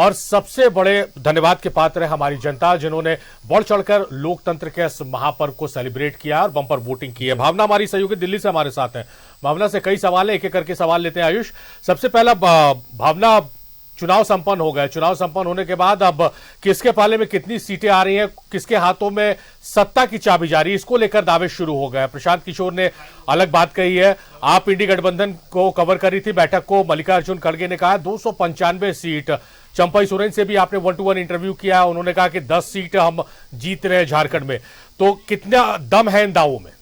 और सबसे बड़े धन्यवाद के पात्र है हमारी जनता, जिन्होंने बढ़ चढ़कर लोकतंत्र के इस महापर्व को सेलिब्रेट किया और बम्पर वोटिंग की है। भावना हमारी सहयोगी दिल्ली से हमारे साथ है। भावना से कई सवाल है, एक एक करके सवाल लेते हैं। आयुष, सबसे पहला भावना, चुनाव संपन्न हो गए। चुनाव संपन्न होने के बाद अब किसके पाले में कितनी सीटें आ रही हैं, किसके हाथों में सत्ता की चाबी जा रही है, इसको लेकर दावे शुरू हो गए। प्रशांत किशोर ने अलग बात कही है। आप इंडी गठबंधन को कवर कर रही थी बैठक को, मल्लिकार्जुन खड़गे ने कहा 295 सीट। चंपई सोरेन से भी आपने 1-to-1 इंटरव्यू किया, उन्होंने कहा कि 10 सीट हम जीत रहे हैं झारखंड में। तो कितना दम है इन दावों में?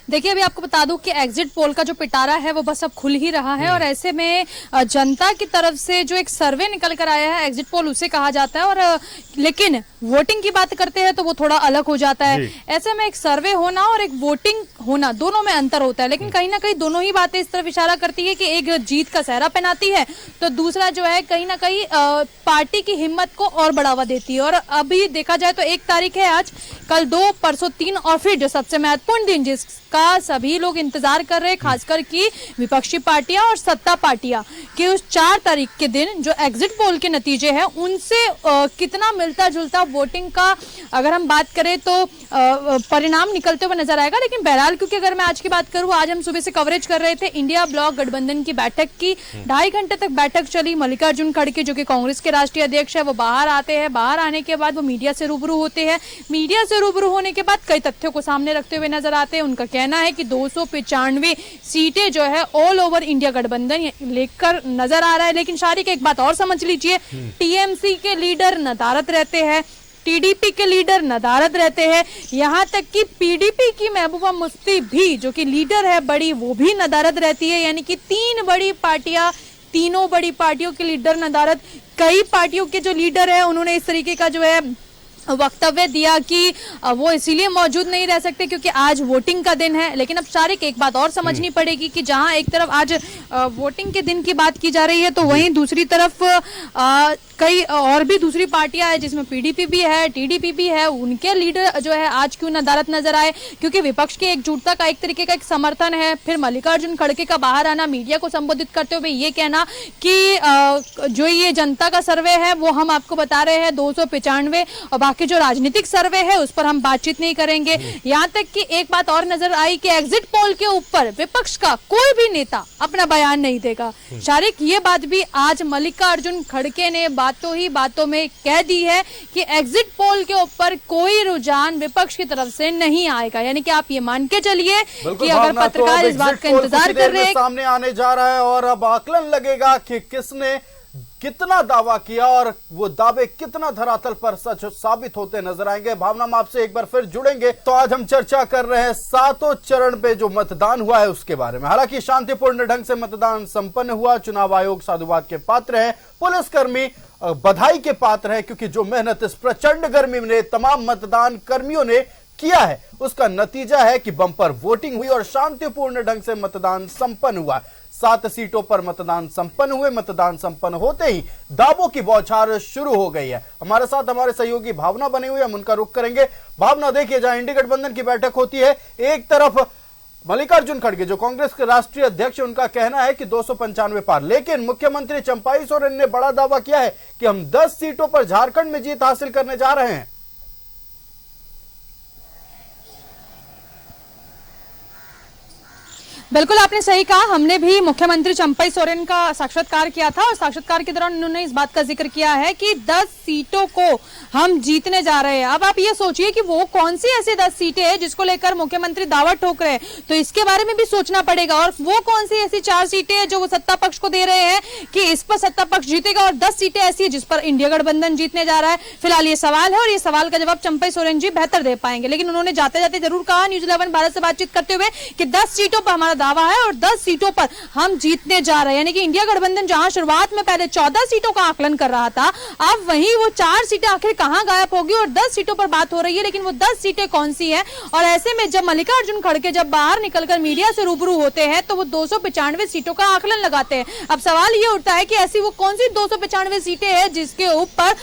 देखिए, अभी आपको बता दूं कि एग्जिट पोल का जो पिटारा है वो बस अब खुल ही रहा है और ऐसे में जनता की तरफ से जो एक सर्वे निकल कर आया है, एग्जिट पोल उसे कहा जाता है। और लेकिन वोटिंग की बात करते हैं तो वो थोड़ा अलग हो जाता है। ऐसे में एक सर्वे होना और एक वोटिंग होना, दोनों में अंतर होता है। लेकिन कहीं ना कहीं दोनों ही बातें इस तरफ इशारा करती है कि एक जीत का सेहरा पहनाती है तो दूसरा जो है कहीं ना कहीं पार्टी की हिम्मत को और बढ़ावा देती है। और अभी देखा जाए तो 1 तारीख है आज, कल 2, परसों 3 और फिर जो सबसे महत्वपूर्ण दिन जिसका सभी लोग इंतजार कर रहे हैं, खासकर की विपक्षी पार्टियां और सत्ता पार्टियां, कि उस 4 तारीख के दिन जो एग्जिट पोल के नतीजे हैं उनसे कितना मिलता जुलता वोटिंग का अगर हम बात करें तो परिणाम निकलते हुए नजर आएगा। लेकिन बहरहाल, क्योंकि अगर मैं आज की बात करूं, आज हम सुबह से कवरेज कर रहे थे इंडिया ब्लॉक गठबंधन की बैठक की। 2.5 घंटे तक बैठक चली। मल्लिकार्जुन खड़गे जो कि कांग्रेस के राष्ट्रीय अध्यक्ष है वो बाहर आते हैं। बाहर आने के बाद वो मीडिया से रूबरू होते हैं। मीडिया से रूबरू होने के बाद कई तथ्यों को सामने रखते हुए नजर आते हैं। उनका कहना है कि 295 सीटें जो है ऑल ओवर इंडिया गठबंधन लेकर नजर आ रहा है। लेकिन शारिक, एक बात और समझ लीजिए, टीएमसी के लीडर नदारद रहते हैं, टीडीपी के लीडर नदारद रहते हैं, यहाँ तक कि पीडीपी की महबूबा मुफ्ती भी जो कि लीडर है बड़ी, वो भी नदारद रहती है। यानी कि 3 बड़ी पार्टियां, तीनों बड़ी पार्टियों के लीडर नदारद। कई पार्टियों के जो लीडर है उन्होंने इस तरीके का जो है वक्तव्य दिया कि वो इसीलिए मौजूद नहीं रह सकते क्योंकि आज वोटिंग का दिन है। लेकिन अब शारिक, एक बात और समझनी पड़ेगी कि जहां एक तरफ आज वोटिंग के दिन की बात की जा रही है तो वहीं दूसरी तरफ कई और भी दूसरी पार्टियां हैं जिसमें पीडीपी भी है, टीडीपी भी है। उनके लीडर जो है आज क्यों नदारद नजर आए? क्योंकि विपक्ष की एकजुटता का एक तरीके का एक समर्थन है। फिर मल्लिकार्जुन खड़गे का बाहर आना, मीडिया को संबोधित करते हुए ये कहना कि जो ये जनता का सर्वे है वो हम आपको बता रहे हैं 295 और बाकी जो राजनीतिक सर्वे है उस पर हम बातचीत नहीं करेंगे। यहाँ तक कि एक बात और नजर आई कि एग्जिट पोल के ऊपर विपक्ष का कोई भी नेता अपना बयान नहीं देगा। शारिक, ये बात भी आज मल्लिकार्जुन खड़गे ने बातों ही बातों में कह दी है कि एग्जिट पोल के ऊपर कोई रुझान विपक्ष की तरफ से नहीं आएगा। यानी कि आप ये मान के चलिए कि अगर पत्रकार इस बात का इंतजार कर रहे हैं, सामने आने जा रहा है और अब आकलन लगेगा कि किसने कितना दावा किया और वो दावे कितना धरातल पर सच साबित होते नजर आएंगे। भावना, हम आपसे एक बार फिर जुड़ेंगे। तो आज हम चर्चा कर रहे हैं 7 चरण पे जो मतदान हुआ है उसके बारे में। हालांकि शांतिपूर्ण ढंग से मतदान संपन्न हुआ। चुनाव आयोग साधुवाद के पात्र है, पुलिसकर्मी बधाई के पात्र है, क्योंकि जो मेहनत इस प्रचंड गर्मी में तमाम मतदान कर्मियों ने किया है उसका नतीजा है कि बम्पर वोटिंग हुई और शांतिपूर्ण ढंग से मतदान संपन्न हुआ। 7 सीटों पर मतदान संपन्न हुए। मतदान संपन्न होते ही दावों की बौछार शुरू हो गई है। हमारे साथ हमारे सहयोगी भावना बने हुए, हम उनका रुख करेंगे। भावना, देखिए, जहां इंडी गठबंधन की बैठक होती है, एक तरफ मल्लिकार्जुन खड़गे जो कांग्रेस के राष्ट्रीय अध्यक्ष, उनका कहना है कि 295 पार, लेकिन मुख्यमंत्री चंपई सोरेन ने बड़ा दावा किया है कि हम 10 सीटों पर झारखंड में जीत हासिल करने जा रहे हैं। बिल्कुल आपने सही कहा। हमने भी मुख्यमंत्री चंपई सोरेन का साक्षात्कार किया था और साक्षात्कार के दौरान उन्होंने इस बात का जिक्र किया है कि 10 सीटों को हम जीतने जा रहे हैं। अब आप ये सोचिए कि वो कौन सी ऐसी 10 सीटें हैं जिसको लेकर मुख्यमंत्री दावा ठोक रहे हैं, तो इसके बारे में भी सोचना पड़ेगा। और वो कौन सी ऐसी 4 सीटें हैं जो वो सत्ता पक्ष को दे रहे हैं कि इस पर सत्ता पक्ष जीतेगा और 10 सीटें ऐसी है जिस पर इंडिया गठबंधन जीतने जा रहा है। फिलहाल ये सवाल है और ये सवाल का जवाब चंपई सोरेन जी बेहतर दे पाएंगे। लेकिन उन्होंने जाते जाते जरूर कहा न्यूज 11 भारत से बातचीत करते हुए कि 10 सीटों पर हमारा दावा है और 10 सीटों पर हम जीतने जा रहे हैं। यानी कि इंडिया गठबंधन जहां शुरुआत में पहले 14 सीटों का आकलन कर रहा था, अब वहीं वो 4 सीटें आखिर कहां गायब होगी और 10 सीटों पर बात हो रही है। लेकिन वो 10 सीटें कौन सी है? और ऐसे में जब मल्लिकार्जुन खड़गे जब बाहर निकलकर मीडिया से रूबरू होते हैं तो वो 295 सीटों का आकलन लगाते हैं। अब सवाल ये उठता है कि ऐसी वो कौन सी 295 सीटें हैं जिसके ऊपर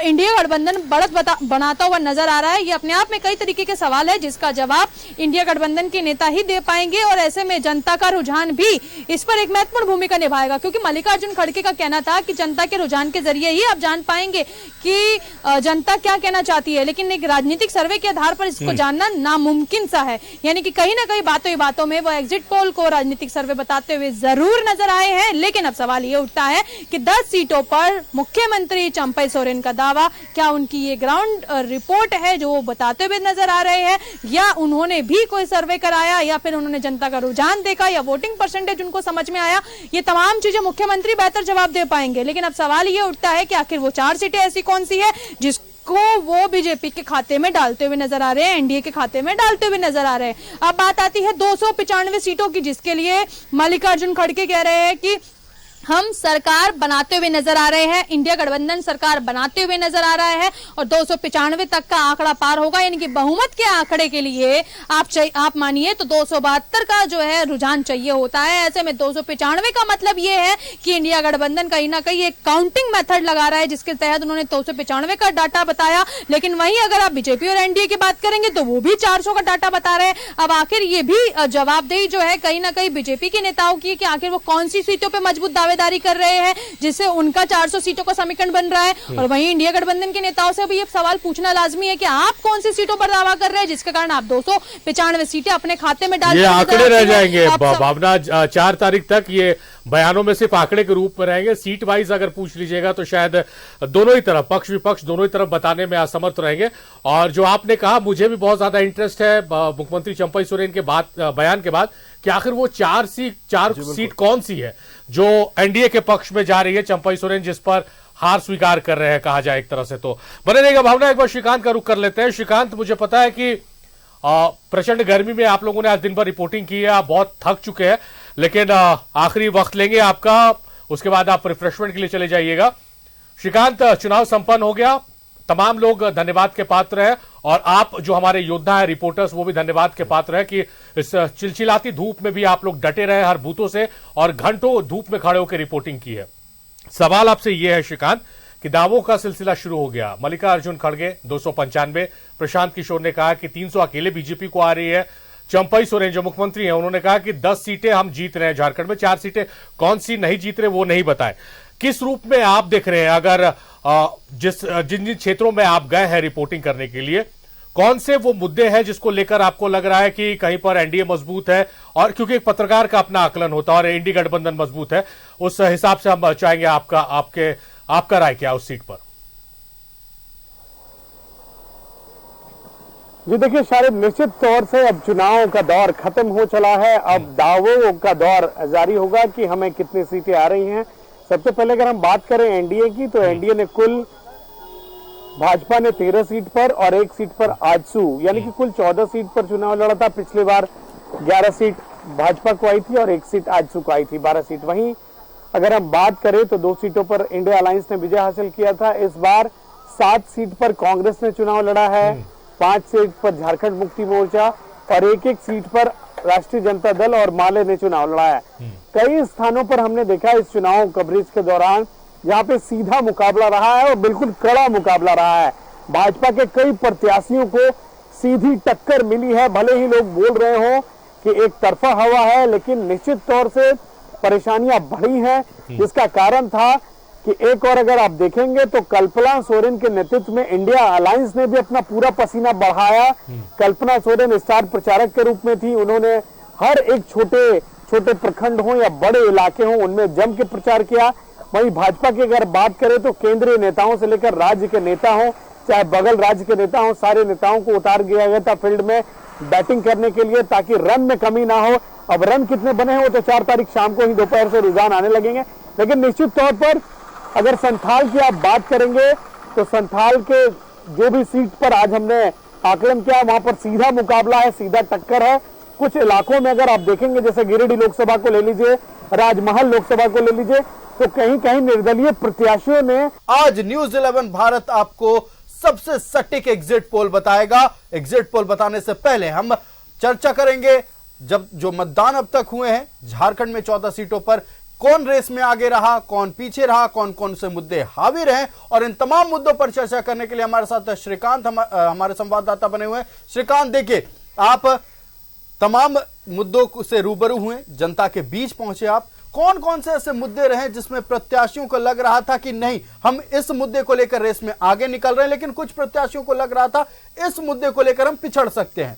इंडिया गठबंधन बढ़त बनाता हुआ नजर आ रहा है। ये अपने आप में कई तरीके के सवाल है जिसका जवाब इंडिया गठबंधन के नेता ही दे पाएंगे। और ऐसे में में जनता का रुझान भी इस पर एक महत्वपूर्ण भूमिका निभाएगा, क्योंकि मल्लिकार्जुन खड़गे का कहना था कि जनता के रुझान के जरिए ही आप जान पाएंगे कि जनता क्या कहना चाहती है, लेकिन एक राजनीतिक सर्वे के आधार पर इसको जानना नामुमकिन सा है। यानी कि कहीं ना कहीं बातों में वो एग्जिट पोल को राजनीतिक सर्वे बताते हुए जरूर नजर आए हैं। लेकिन अब सवाल ये उठता है कि 10 सीटों पर मुख्यमंत्री चंपई सोरेन का दावा, क्या उनकी ये ग्राउंड रिपोर्ट है जो वो बताते हुए नजर आ रहे हैं, या उन्होंने भी कोई सर्वे कराया, या फिर उन्होंने जनता का रुझान देखा, या वोटिंग परसेंटेज उनको समझ में आया? ये तमाम चीजें मुख्यमंत्री बेहतर जवाब दे पाएंगे। लेकिन अब सवाल ये उठता है कि आखिर वो 4 सीटें ऐसी कौन सी है जिसको वो बीजेपी के खाते में डालते हुए नजर आ रहे हैं, एनडीए के खाते में डालते हुए नजर आ रहे हैं। अब बात आती है 295 सीटों की, जिसके लिए मल्लिकार्जुन खड़गे कह रहे हैं कि हम सरकार बनाते हुए नजर आ रहे हैं, इंडिया गठबंधन सरकार बनाते हुए नजर आ रहा है और 295 तक का आंकड़ा पार होगा। यानी कि बहुमत के आंकड़े के लिए आप मानिए तो 272 का जो है रुझान चाहिए होता है। ऐसे में 295 का मतलब ये है कि इंडिया गठबंधन कहीं ना कहीं एक काउंटिंग मेथड लगा रहा है, जिसके तहत उन्होंने 295 का डाटा बताया। लेकिन वहीं अगर आप बीजेपी और एनडीए की बात करेंगे तो वो भी 400 का डाटा बता रहे हैं। अब आखिर ये भी जवाबदेही जो है कहीं ना कहीं बीजेपी के नेताओं की कि आखिर वो कौन सी सीटों पर मजबूत दावेदारी कर रहे हैं जिससे उनका 400 सीटों का समीकरण बन रहा है। और वहीं इंडिया गठबंधन के नेताओं से भी ये सवाल पूछना लाजमी है कि आप कौन सी सीटों पर दावा कर रहे हैं जिसके कारण आप 295 सीटें अपने खाते में डाल, ये आंकड़े रह जाएंगे भावना। 4 तारीख तक ये बयानों में सिर्फ आंकड़े के रूप में रहेंगे। सीट वाइज अगर पूछ लीजिएगा तो शायद दोनों ही तरफ, पक्ष विपक्ष दोनों ही तरफ बताने में असमर्थ रहेंगे। और जो आपने कहा, मुझे भी बहुत ज्यादा इंटरेस्ट है मुख्यमंत्री चंपई सोरेन के बयान के बाद कि आखिर वो 4 सीट कौन सी है जो एनडीए के पक्ष में जा रही है। चंपई सोरेन जिस पर हार स्वीकार कर रहे हैं कहा जाए एक तरह से। तो बने रहेगा भावना। एक बार श्रीकांत का रुख कर लेते हैं। श्रीकांत, मुझे पता है कि प्रचंड गर्मी में आप लोगों ने आज दिन भर रिपोर्टिंग की है, आप बहुत थक चुके हैं, लेकिन आखिरी वक्त लेंगे आपका, उसके बाद आप रिफ्रेशमेंट के लिए चले जाइएगा। श्रीकांत, चुनाव संपन्न हो गया, तमाम लोग धन्यवाद के पात्र हैं और आप जो हमारे योद्धा हैं, रिपोर्टर्स, वो भी धन्यवाद के पात्र हैं कि इस चिलचिलाती धूप में भी आप लोग डटे रहे हर बूथों से और घंटों धूप में खड़े होकर रिपोर्टिंग की है। सवाल आपसे यह है श्रीकांत कि दावों का सिलसिला शुरू हो गया। मल्लिकार्जुन खड़गे 295, प्रशांत किशोर ने कहा कि 300 अकेले बीजेपी को आ रही है। चंपई सोरेन जो मुख्यमंत्री हैं उन्होंने कहा कि 10 सीटें हम जीत रहे हैं झारखंड में, 4 सीटें कौन सी नहीं जीत रहे वो नहीं बताए। किस रूप में आप देख रहे हैं, अगर जिन क्षेत्रों में आप गए हैं रिपोर्टिंग करने के लिए, कौन से वो मुद्दे हैं जिसको लेकर आपको लग रहा है कि कहीं पर एनडीए मजबूत है? और क्योंकि एक पत्रकार का अपना आकलन होता है और एनडीए गठबंधन मजबूत है, उस हिसाब से हम चाहेंगे आपका राय क्या उस सीट पर? जी देखिए शायद निश्चित तौर से अब चुनाव का दौर खत्म हो चला है। अब दावों का दौर जारी होगा कि हमें कितनी सीटें आ रही हैं। सबसे पहले अगर हम बात करें एनडीए की, तो एनडीए ने कुल, भाजपा ने 13 सीट पर और 1 सीट पर आजसू, यानी कि कुल 14 सीट पर चुनाव लड़ा था। पिछली बार 11 सीट भाजपा को आई थी और 1 सीट आजसू को आई थी, 12 सीट। वहीं अगर हम बात करें तो 2 सीटों पर इंडिया अलायंस ने विजय हासिल किया था। इस बार 7 सीट पर कांग्रेस ने चुनाव लड़ा है, 5 सीट पर झारखंड मुक्ति मोर्चा और 1-1 सीट पर राष्ट्रीय जनता दल और माले ने चुनाव लड़ा है। कई स्थानों पर हमने देखा इस चुनाव कवरेज के दौरान जहां पे सीधा मुकाबला रहा है और बिल्कुल कड़ा मुकाबला रहा है। भाजपा के कई प्रत्याशियों को सीधी टक्कर मिली है। भले ही लोग बोल रहे हो कि एक तरफा हवा है, लेकिन निश्चित तौर से परेशानियां बढ़ी हैं, जिसका कारण था कि एक और अगर आप देखेंगे तो कल्पना सोरेन के नेतृत्व में इंडिया अलायंस ने भी अपना पूरा पसीना बढ़ाया। कल्पना सोरेन स्टार प्रचारक के रूप में थी, उन्होंने हर एक छोटे छोटे प्रखंड हो या बड़े इलाके हो उनमें जम के प्रचार किया। वहीं भाजपा की अगर बात करें तो केंद्रीय नेताओं से लेकर राज्य के नेता हो, चाहे बगल राज्य के नेता हो, सारे नेताओं को उतार दिया गया था फील्ड में बैटिंग करने के लिए ताकि रन में कमी ना हो। अब रन कितने बने हैं वो तो 4 तारीख शाम को ही दोपहर से रुझान आने लगेंगे। लेकिन निश्चित तौर पर अगर संथाल की आप बात करेंगे तो संथाल के जो भी सीट पर आज हमने आकलन किया वहां पर सीधा मुकाबला है, सीधा टक्कर है। कुछ इलाकों में अगर आप देखेंगे जैसे गिरिडीह लोकसभा को ले लीजिए, राजमहल लोकसभा को ले लीजिए, तो कहीं कहीं निर्दलीय प्रत्याशियों ने। आज न्यूज 11 भारत आपको सबसे सटीक एग्जिट पोल बताएगा। एग्जिट पोल बताने से पहले हम चर्चा करेंगे जब जो मतदान अब तक हुए हैं झारखंड में 14 सीटों पर, कौन रेस में आगे रहा, कौन पीछे रहा, कौन कौन से मुद्दे हावी रहे, और इन तमाम मुद्दों पर चर्चा करने के लिए हमारे साथ श्रीकांत हमारे संवाददाता बने हुए हैं। श्रीकांत, देखिए आप तमाम मुद्दों से रूबरू हुए, जनता के बीच पहुंचे आप। कौन कौन से ऐसे मुद्दे रहे जिसमें प्रत्याशियों को लग रहा था कि नहीं, हम इस मुद्दे को लेकर रेस में आगे निकल रहे हैं, लेकिन कुछ प्रत्याशियों को लग रहा था इस मुद्दे को लेकर हम पिछड़ सकते हैं?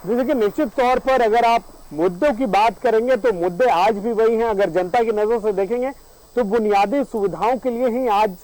जैसे कि निश्चित तौर पर अगर आप मुद्दों की बात करेंगे तो मुद्दे आज भी वही हैं। अगर जनता की नजर से देखेंगे तो बुनियादी सुविधाओं के लिए ही आज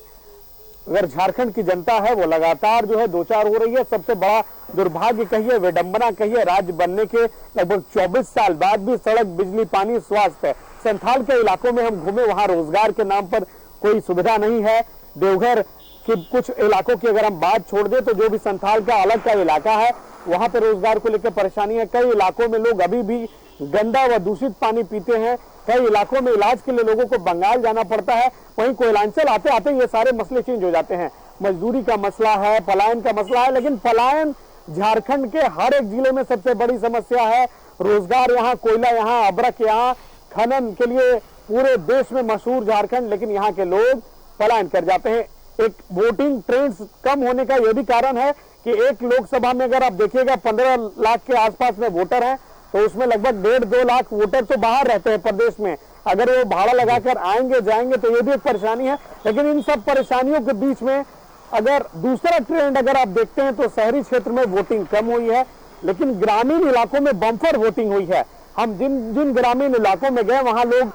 अगर झारखंड की जनता है वो लगातार जो है दो चार हो रही है। सबसे बड़ा दुर्भाग्य कहिए, विडंबना कहिए, राज्य बनने के लगभग 24 साल बाद भी सड़क, बिजली, पानी, स्वास्थ्य, संथाल के इलाकों में हम घूमे, वहां रोजगार के नाम पर कोई सुविधा नहीं है। देवघर के कुछ इलाकों की अगर हम बात छोड़ दें तो जो भी संथाल का अलग का इलाका है वहां पर रोजगार को लेकर परेशानी है। कई इलाकों में लोग अभी भी गंदा व दूषित पानी पीते हैं। कई इलाकों में इलाज के लिए लोगों को बंगाल जाना पड़ता है। वहीं कोयलांचल आते आते ये सारे मसले चेंज हो जाते हैं। मजदूरी का मसला है, पलायन का मसला है, लेकिन पलायन झारखंड के हर एक जिले में सबसे बड़ी समस्या है। रोजगार यहाँ, कोयला यहाँ, अब्रक यहाँ, खनन के लिए पूरे देश में मशहूर झारखंड, लेकिन यहाँ के लोग पलायन कर जाते हैं। एक वोटिंग ट्रेंड्स कम होने का यह भी कारण है कि एक लोकसभा में अगर आप देखिएगा 15 लाख के आसपास में वोटर हैं, तो उसमें लगभग 1.5-2 लाख वोटर तो बाहर रहते हैं प्रदेश में। अगर वो भाड़ा लगाकर आएंगे जाएंगे तो ये भी एक परेशानी है। लेकिन इन सब परेशानियों के बीच में अगर दूसरा ट्रेंड अगर आप देखते हैं तो शहरी क्षेत्र में वोटिंग कम हुई है, लेकिन ग्रामीण इलाकों में बम्पर वोटिंग हुई है। हम जिन ग्रामीण इलाकों में गए वहां लोग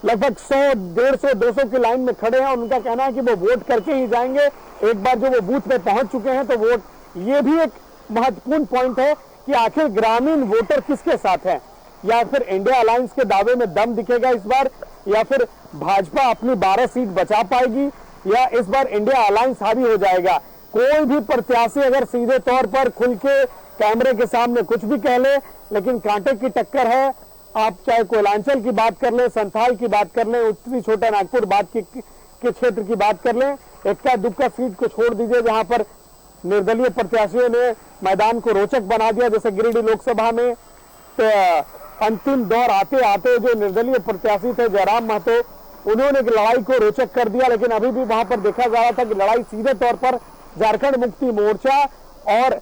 लगभग 100, 150, 200 की लाइन में खड़े हैं और उनका कहना है कि वो वोट करके ही जाएंगे। एक बार जो वो बूथ पे पहुंच चुके हैं तो वोट, ये भी एक महत्वपूर्ण पॉइंट है कि आखिर ग्रामीण वोटर किसके साथ है। या फिर इंडिया अलायंस के दावे में दम दिखेगा इस बार, या फिर भाजपा अपनी 12 सीट बचा पाएगी, या इस बार इंडिया अलायंस हावी हो जाएगा। कोई भी प्रत्याशी अगर सीधे तौर पर खुल के कैमरे के सामने कुछ भी कह ले, लेकिन कांटे की टक्कर है। आप चाहे कोयलांचल की बात कर ले, संथाल की बात कर ले, उत्तरी छोटा नागपुर के क्षेत्र की बात कर ले, इक्का दुक्का सीट को छोड़ दीजिए जहां पर निर्दलीय प्रत्याशियों ने मैदान को रोचक बना दिया। जैसे गिरिडीह लोकसभा में तो अंतिम दौर आते आते जो निर्दलीय प्रत्याशी थे जयराम महतो, उन्होंने लड़ाई को रोचक कर दिया। लेकिन अभी भी वहां पर देखा जा रहा था कि लड़ाई सीधे तौर पर झारखंड मुक्ति मोर्चा और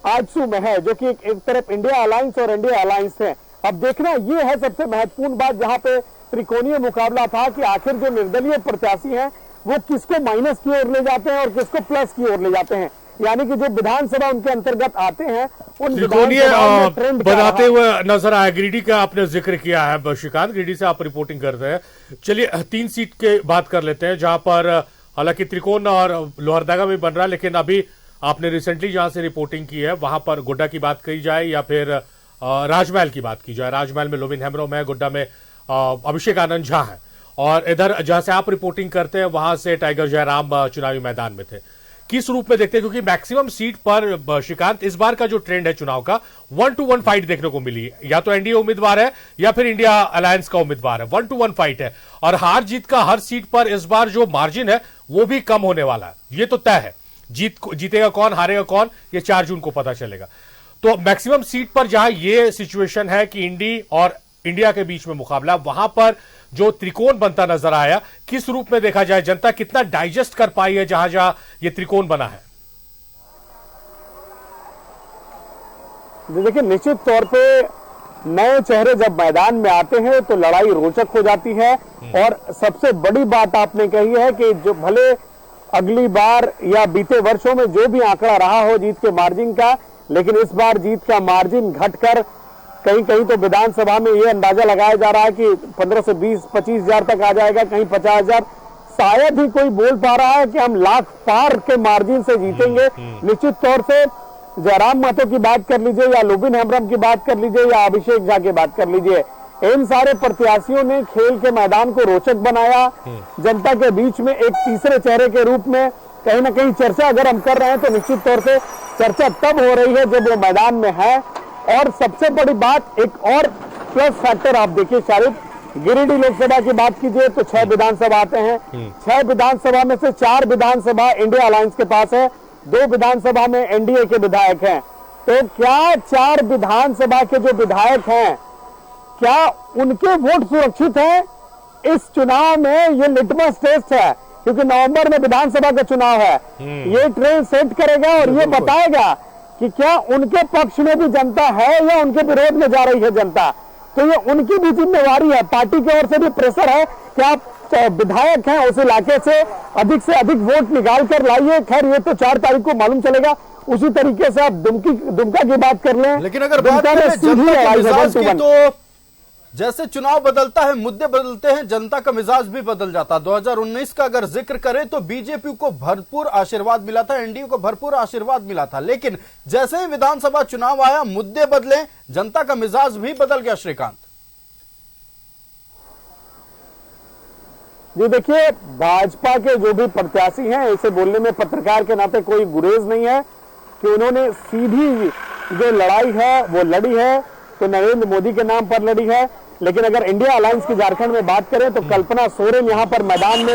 आजसू में है, जो कि एक तरफ इंडिया अलायंस और इंडिया अलायंस है। अब देखना ये है सबसे महत्वपूर्ण बात, जहां पे त्रिकोणीय मुकाबला था कि आखिर जो निर्दलीय प्रत्याशी हैं वो किसको माइनस की ओर ले जाते हैं और किसको प्लस की ओर ले जाते हैं। यानी कि जो विधानसभा उनके अंतर्गत आते हैं उन त्रिकोणीय बनाते हुए नजर आया। गिरिडीह का आपने जिक्र किया है श्रीकांत, गिरिडीह से आप रिपोर्टिंग करते हैं। चलिए 3 सीट के बात कर लेते हैं जहां पर हालांकि त्रिकोण और लोहरदगा में बन रहा है, लेकिन अभी आपने रिसेंटली जहां से रिपोर्टिंग की है वहां पर गोड्डा की बात कही जाए या फिर राजमहल की बात की जाए। राजमहल में लोबिन हेम्ब्रोम है, गोड्डा में अभिषेक आनंद झा है, और इधर जहां से आप रिपोर्टिंग करते हैं वहां से टाइगर जयराम चुनावी मैदान में थे। किस रूप में देखते हैं, क्योंकि मैक्सिमम सीट पर श्रीकांत इस बार का जो ट्रेंड है चुनाव का 1-to-1 फाइट देखने को मिली है। या तो एनडीए उम्मीदवार है या फिर इंडिया अलायंस का उम्मीदवार है, 1-to-1 फाइट है। और हार जीत का हर सीट पर इस बार जो मार्जिन है वो भी कम होने वाला है, ये तो तय है। जीतेगा कौन, हारेगा कौन, ये 4 जून को पता चलेगा। तो मैक्सिमम सीट पर जहां ये सिचुएशन है कि इंडी और इंडिया के बीच में मुकाबला, वहां पर जो त्रिकोण बनता नजर आया, किस रूप में देखा जाए, जनता कितना डाइजेस्ट कर पाई है जहां जहां ये त्रिकोण बना है? देखिए निश्चित तौर पे नए चेहरे जब मैदान में आते हैं तो लड़ाई रोचक हो जाती है। और सबसे बड़ी बात आपने कही है कि जो भले अगली बार या बीते वर्षों में जो भी आंकड़ा रहा हो जीत के मार्जिन का, लेकिन इस बार जीत का मार्जिन घटकर कहीं कहीं तो विधानसभा में यह अंदाजा लगाया जा रहा है कि 15 से 20-25 हजार तक आ जाएगा, कहीं 50 हजार। शायद ही कोई बोल पा रहा है कि हम लाख पार के मार्जिन से जीतेंगे। निश्चित तौर से जयराम महतो की बात कर लीजिए या लोबिन हेम्ब्रोम की बात कर लीजिए या अभिषेक झा की बात कर लीजिए, इन सारे प्रत्याशियों ने खेल के मैदान को रोचक बनाया। जनता के बीच में एक तीसरे चेहरे के रूप में कहीं ना कहीं चर्चा अगर हम कर रहे हैं तो निश्चित तौर से चर्चा तब हो रही है जब वो मैदान में है। और सबसे बड़ी बात, एक और प्लस फैक्टर आप देखिए शारिद, गिरिडीह लोकसभा की बात कीजिए तो 6 विधानसभा आते हैं। 6 विधानसभा में से 4 विधानसभा इंडिया अलायंस के पास है, 2 विधानसभा में एनडीए के विधायक हैं। तो क्या 4 विधानसभा के जो विधायक हैं, क्या उनके वोट सुरक्षित हैं? इस चुनाव में ये लिटमस टेस्ट है क्योंकि नवंबर में विधानसभा का चुनाव है। ये ट्रेंड सेट करेगा और ये बताएगा कि क्या उनके पक्ष में भी जनता है या उनके विरोध में जा रही है जनता। तो ये उनकी भी जिम्मेवारी है, पार्टी की ओर से भी प्रेशर है कि आप विधायक हैं उस इलाके से अधिक वोट निकाल कर लाइए। खैर ये तो 4 तारीख को मालूम चलेगा। उसी तरीके से आप दुमका की बात कर लें, लेकिन अगर बात करें जनता के मिजाज की, तो जैसे चुनाव बदलता है, मुद्दे बदलते हैं, जनता का मिजाज भी बदल जाता है। 2019 का अगर जिक्र करें तो बीजेपी को भरपूर आशीर्वाद मिला था, एनडीए को भरपूर आशीर्वाद मिला था, लेकिन जैसे ही विधानसभा चुनाव आया, मुद्दे बदले, जनता का मिजाज भी बदल गया। श्रीकांत जी देखिए, भाजपा के जो भी प्रत्याशी हैं, इसे बोलने में पत्रकार के नाते कोई गुरेज नहीं है कि उन्होंने सीधी जो लड़ाई है वो लड़ी है तो नरेंद्र मोदी के नाम पर लड़ी है। लेकिन अगर इंडिया अलायंस की झारखंड में बात करें तो कल्पना सोरेन यहां पर मैदान में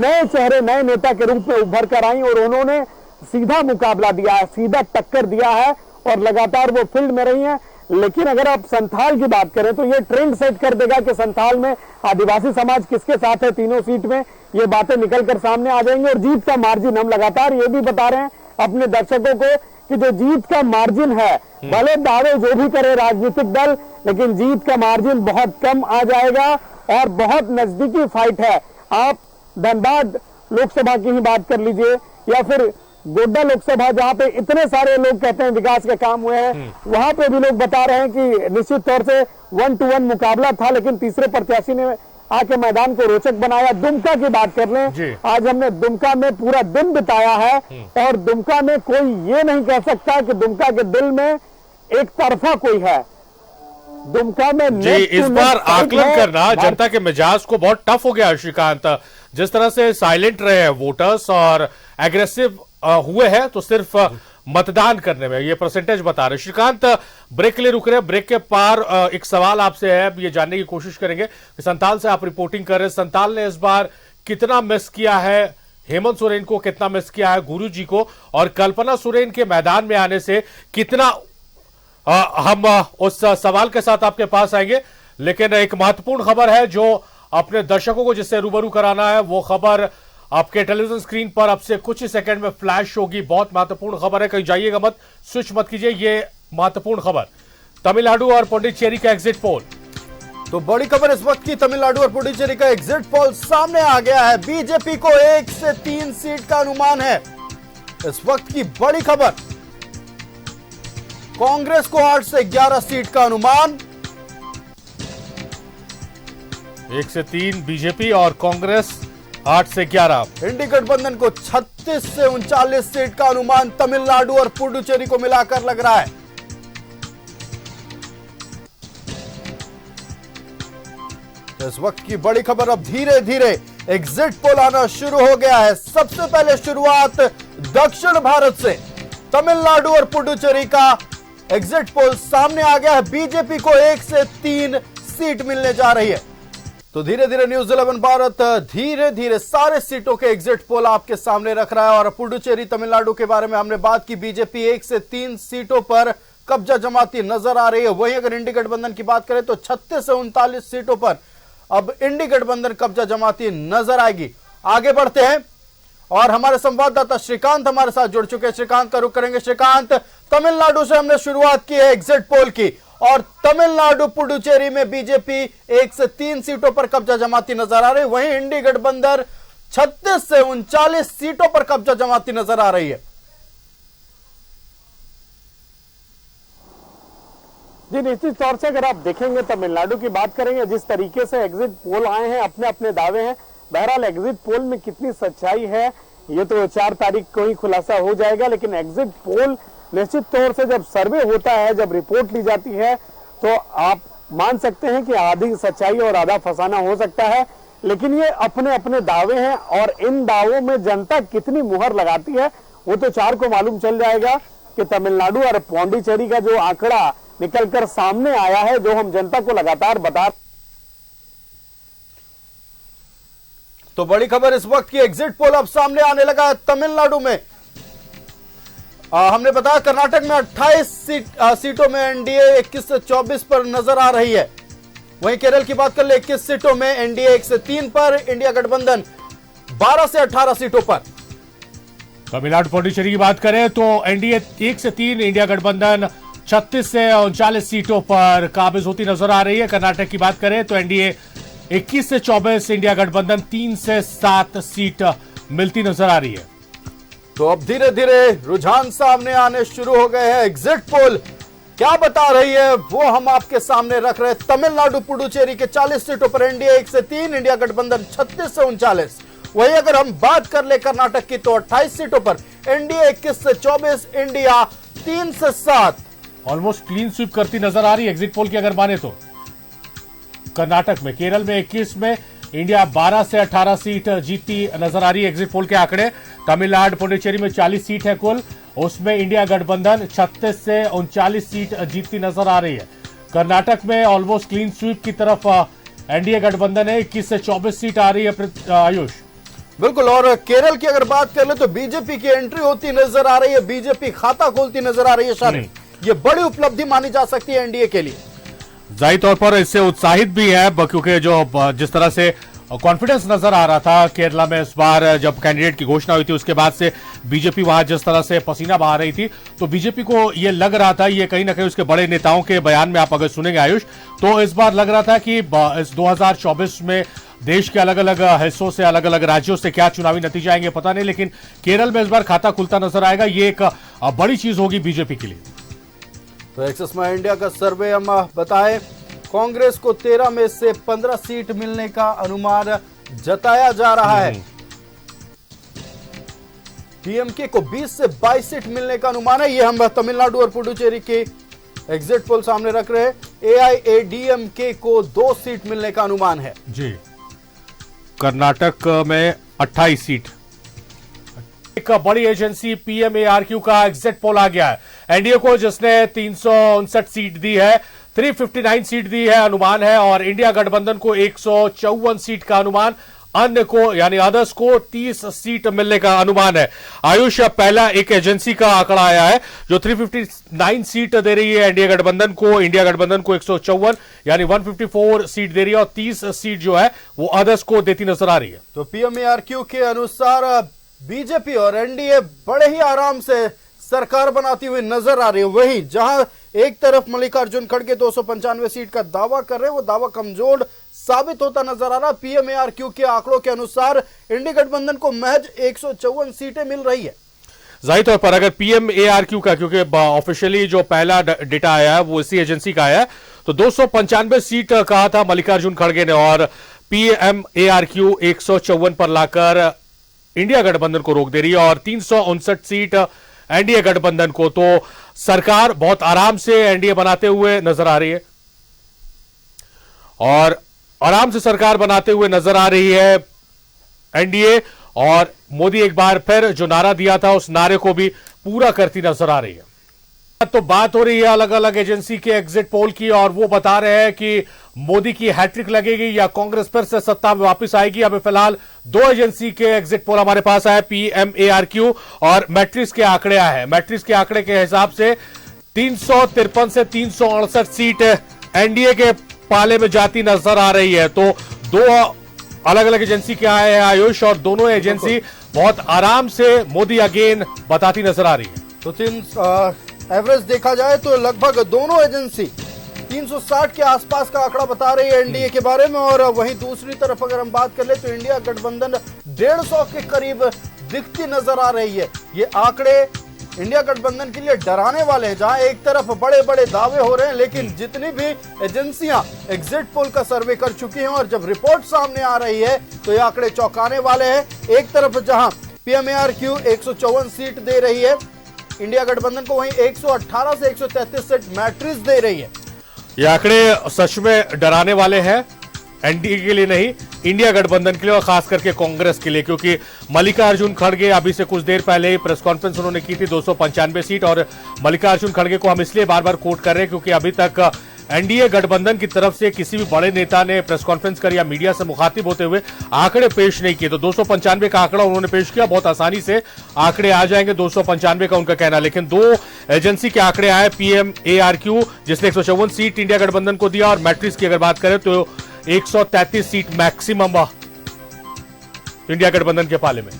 नए चेहरे, नए नेता के रूप में उभर कर आई और उन्होंने सीधा मुकाबला दिया है, सीधा टक्कर दिया है और लगातार वो फील्ड में रही हैं। लेकिन अगर आप संथाल की बात करें तो ये ट्रेंड सेट कर देगा कि संथाल में आदिवासी समाज किसके साथ है। तीनों सीट में ये बातें निकल कर सामने आ जाएंगी और जीत का मार्जिन, हम लगातार ये भी बता रहे हैं अपने दर्शकों को कि जो जीत का मार्जिन है, भले दावे जो भी करे राजनीतिक दल, लेकिन जीत का मार्जिन बहुत कम आ जाएगा और बहुत नजदीकी फाइट है। आप धनबाद लोकसभा की ही बात कर लीजिए या फिर गोड्डा लोकसभा, जहां पे इतने सारे लोग कहते हैं विकास के काम हुए हैं, वहां पे भी लोग बता रहे हैं कि निश्चित तौर से 1-to-1 मुकाबला था, लेकिन तीसरे प्रत्याशी ने आके मैदान को रोचक बनाया। दुमका की बात कर लें, आज हमने दुमका में पूरा दिन बिताया है और दुमका में कोई ये नहीं कह सकता कि दुमका के दिल में एक तरफा कोई है। दुमका में जी इस बार आकलन करना जनता के मिजाज को बहुत टफ हो गया। श्रीकांत, जिस तरह से साइलेंट रहे हैं वोटर्स और एग्रेसिव हुए हैं तो सिर्फ मतदान करने में, ये परसेंटेज बता रहे। श्रीकांत, ब्रेक के लिए रुक रहे हैं, ब्रेक के पार एक सवाल आपसे है, ये जानने की कोशिश करेंगे कि संताल से आप रिपोर्टिंग कर रहे हैं, संताल ने इस बार कितना मिस किया है, हेमंत सोरेन को कितना मिस किया है, गुरुजी को, और कल्पना सोरेन के मैदान में आने से कितना हम उस सवाल के साथ आपके पास आएंगे। लेकिन एक महत्वपूर्ण खबर है जो अपने दर्शकों को जिससे रूबरू कराना है, वो खबर आपके टेलीविजन स्क्रीन पर अब से कुछ ही सेकंड में फ्लैश होगी। बहुत महत्वपूर्ण खबर है, कहीं जाइएगा मत, स्विच मत कीजिए। ये महत्वपूर्ण खबर तमिलनाडु और पुडुचेरी का एग्जिट पोल। तो बड़ी खबर इस वक्त की, तमिलनाडु और पुडुचेरी का एग्जिट पोल सामने आ गया है। बीजेपी को 1 से 3 सीट का अनुमान है। इस वक्त की बड़ी खबर, कांग्रेस को 8 से 11 सीट का अनुमान। 1 से 3 बीजेपी और कांग्रेस 8 से 11। इंडी गठबंधन को 36 से 39 सीट का अनुमान तमिलनाडु और पुडुचेरी को मिलाकर लग रहा है। इस वक्त की बड़ी खबर, अब धीरे धीरे एग्जिट पोल आना शुरू हो गया है। सबसे पहले शुरुआत दक्षिण भारत से, तमिलनाडु और पुडुचेरी का एग्जिट पोल सामने आ गया है। बीजेपी को 1 से 3 सीट मिलने जा रही है। तो धीरे धीरे न्यूज 11 भारत धीरे धीरे सारे सीटों के एग्जिट पोल आपके सामने रख रहा है। और पुडुचेरी तमिलनाडु के बारे में हमने बात की, बीजेपी 1 से 3 सीटों पर कब्जा जमाती नजर आ रही है। वहीं अगर इंडी गठबंधन की बात करें तो 36 से 39 सीटों पर अब इंडी गठबंधन कब्जा जमाती नजर आएगी। आगे बढ़ते हैं और हमारे संवाददाता श्रीकांत हमारे साथ जुड़ चुके हैं। श्रीकांत का रुख करेंगे। श्रीकांत, तमिलनाडु से हमने शुरुआत की है एग्जिट पोल की, और तमिलनाडु पुडुचेरी में बीजेपी 1 से 3 सीटों पर कब्जा जमाती नजर आ रही है। वहीं इंडी गठबंधन 36 से 39 सीटों पर कब्जा जमाती नजर आ रही है। जी निश्चित तौर से अगर आप देखेंगे, तमिलनाडु की बात करेंगे, जिस तरीके से एग्जिट पोल आए हैं, अपने अपने दावे हैं। बहरहाल एग्जिट पोल में कितनी सच्चाई है ये तो 4 तारीख को ही खुलासा हो जाएगा। लेकिन एग्जिट पोल निश्चित तौर से जब सर्वे होता है, जब रिपोर्ट ली जाती है, तो आप मान सकते हैं कि आधी सच्चाई और आधा फसाना हो सकता है। लेकिन ये अपने अपने दावे हैं और इन दावों में जनता कितनी मुहर लगाती है वो तो 4 को मालूम चल जाएगा कि तमिलनाडु और पौंडीचेरी का जो आंकड़ा निकलकर सामने आया है, जो हम जनता को लगातार बता। तो बड़ी खबर इस वक्त की एग्जिट पोल अब सामने आने लगा है तमिलनाडु में। हमने बताया कर्नाटक में 28 सीटों में एनडीए 21 से 24 पर नजर आ रही है। वहीं केरल की बात कर ले, 21 सीटों में एनडीए 1 से 3 पर, इंडिया गठबंधन 12 से 18 सीटों पर। तमिलनाडु पुडुचेरी की बात करें तो एनडीए 1 से 3, इंडिया गठबंधन 36 से 39 सीटों पर काबिज होती नजर आ रही है। कर्नाटक की बात करें तो एनडीए 21 से 24, इंडिया गठबंधन 3 से 7 सीट मिलती नजर आ रही है। तो अब धीरे धीरे रुझान सामने आने शुरू हो गए हैं। एग्जिट पोल क्या बता रही है वो हम आपके सामने रख रहे हैं। तमिलनाडु पुडुचेरी के 40 सीटों पर एनडीए 1 से 3, इंडिया गठबंधन 36 से 39। वहीं अगर हम बात कर ले कर्नाटक की तो 28 सीटों पर एनडीए 21 से 24, इंडिया 3 से 7। ऑलमोस्ट क्लीन स्वीप करती नजर आ रही है एग्जिट पोल की अगर माने तो। कर्नाटक में, केरल में 21 में इंडिया 12 से 18 सीट जीतती नजर आ रही है एग्जिट पोल के आंकड़े। तमिलनाडु पुडुचेरी में 40 सीट है कुल, उसमें इंडिया गठबंधन 36 से 39 सीट जीतती नजर आ रही है। कर्नाटक में ऑलमोस्ट क्लीन स्वीप की तरफ एनडीए गठबंधन है, 21 से 24 सीट आ रही है आयुष। बिल्कुल, और केरल की अगर बात कर ले तो बीजेपी की एंट्री होती नजर आ रही है, बीजेपी खाता खोलती नजर आ रही है। शायद ये बड़ी उपलब्धि मानी जा सकती है एनडीए के लिए। जाहिर तौर पर इससे उत्साहित भी है क्योंकि जो जिस तरह से कॉन्फिडेंस नजर आ रहा था केरला में इस बार जब कैंडिडेट की घोषणा हुई थी, उसके बाद से बीजेपी वहां जिस तरह से पसीना बहा रही थी, तो बीजेपी को यह लग रहा था, ये कहीं ना कहीं उसके बड़े नेताओं के बयान में आप अगर सुनेंगे आयुष, तो इस बार लग रहा था कि इस 2024 में देश के अलग अलग हिस्सों से, अलग अलग राज्यों से क्या चुनावी नतीजे आएंगे पता नहीं, लेकिन केरल में इस बार खाता खुलता नजर आएगा। ये एक बड़ी चीज होगी बीजेपी के लिए। तो एक्सिस में इंडिया का सर्वे हम बताएं, कांग्रेस को 13 में से 15 सीट मिलने का अनुमान जताया जा रहा है। डीएमके को 20 से 22 सीट मिलने का अनुमान है। ये हम तमिलनाडु और पुडुचेरी के एग्जिट पोल सामने रख रहे हैं। एआईएडीएमके को 2 सीट मिलने का अनुमान है जी। कर्नाटक में 28 सीट। एक बड़ी एजेंसी पीएमएआरक्यू का एग्जिट पोल आ गया है। एनडीए को जिसने 359 सीट दी है, 359 सीट दी है अनुमान है, और इंडिया गठबंधन को 154 सीट का अनुमान, अन्य को यानी अदर्स को 30 सीट मिलने का अनुमान है। आयुष, पहला एक एजेंसी का आंकड़ा आया है जो 359 सीट दे रही है एनडीए गठबंधन को, इंडिया गठबंधन को 154 यानी 154 सीट दे रही है, और 30 सीट जो है वो अदर्स को देती नजर आ रही है। तो पीएमएआरक्यू के अनुसार बीजेपी और एनडीए बड़े ही आराम से सरकार बनाती हुई नजर आ रही है। वहीं जहां एक तरफ मल्लिकार्जुन खड़गे 295 सीट का दावा कर रहे हैं, वो दावा कमजोर साबित होता नजर आ रहा। पीएमएआरक्यू के आंकड़ों के अनुसार इंडिया गठबंधन को महज 154 सीटें मिल रही है। जाहिर तौर पर अगर पीएमएआरक्यू का, क्योंकि ऑफिशियली जो पहला डेटा आया है वो इसी एजेंसी का आया है, तो 295 सीट कहा था मल्लिकार्जुन खड़गे ने, और पीएमएआरक्यू 154 पर लाकर इंडिया गठबंधन को रोक दे रही है, और 359 सीट एनडीए गठबंधन को। तो सरकार बहुत आराम से एनडीए बनाते हुए नजर आ रही है, और आराम से सरकार बनाते हुए नजर आ रही है एनडीए, और मोदी एक बार फिर जो नारा दिया था उस नारे को भी पूरा करती नजर आ रही है। तो बात हो रही है अलग अलग एजेंसी के एग्जिट पोल की, और वो बता रहे हैं कि मोदी की हैट्रिक लगेगी या कांग्रेस फिर से सत्ता में वापस आएगी। अभी फिलहाल 2 एजेंसी के एग्जिट पोल हमारे पास आए, पीएमएआरक्यू और मैट्रिक्स के आंकड़े आए हैं। मैट्रिक्स के आंकड़े के हिसाब से 353 से 368 सीट एनडीए के पाले में जाती नजर आ रही है। तो 2 अलग अलग एजेंसी के आए हैं आयुष, और दोनों एजेंसी बहुत आराम से मोदी अगेन बताती नजर आ रही है। तो एवरेज देखा जाए तो लगभग दोनों एजेंसी 360 के आसपास का आंकड़ा बता रही है एनडीए के बारे में, और वहीं दूसरी तरफ अगर हम बात कर ले तो इंडिया गठबंधन 150 के करीब दिखती नजर आ रही है। ये आंकड़े इंडिया गठबंधन के लिए डराने वाले हैं, जहां एक तरफ बड़े बड़े दावे हो रहे हैं, लेकिन जितनी भी एजेंसियां एग्जिट पोल का सर्वे कर चुकी हैं और जब रिपोर्ट सामने आ रही है तो ये आंकड़े चौंकाने वाले हैं। एक तरफ जहां पीएमएआरक्यू 154 सीट दे रही है इंडिया गठबंधन को, वहीं 118 से 133 सीट मैट्रिक्स दे रही है। ये आंकड़े सच में डराने वाले हैं, एनडीए के लिए नहीं, इंडिया गठबंधन के लिए और खास करके कांग्रेस के लिए, क्योंकि मल्लिकार्जुन खड़गे अभी से कुछ देर पहले प्रेस कॉन्फ्रेंस उन्होंने की थी 295 सीट, और मल्लिकार्जुन खड़गे को हम इसलिए बार बार कोट कर रहे हैं क्योंकि अभी तक एनडीए गठबंधन की तरफ से किसी भी बड़े नेता ने प्रेस कॉन्फ्रेंस कर या मीडिया से मुखातिब होते हुए आंकड़े पेश नहीं किए। तो 295 का आंकड़ा उन्होंने पेश किया, बहुत आसानी से आंकड़े आ जाएंगे 295 का उनका कहना, लेकिन 2 एजेंसी के आंकड़े आए, पीएमएआरक्यू जिसने 154 सीट इंडिया गठबंधन को दिया, और मैट्रिक्स की अगर बात करें तो 133 सीट मैक्सिमम इंडिया गठबंधन के पाले में।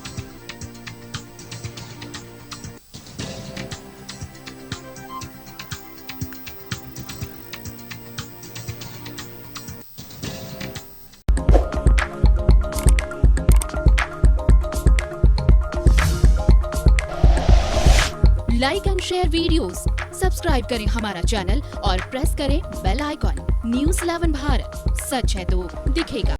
Like and share videos, subscribe करें हमारा चैनल और प्रेस करें बेल आइकॉन। न्यूज़ 11 भारत, सच है तो दिखेगा।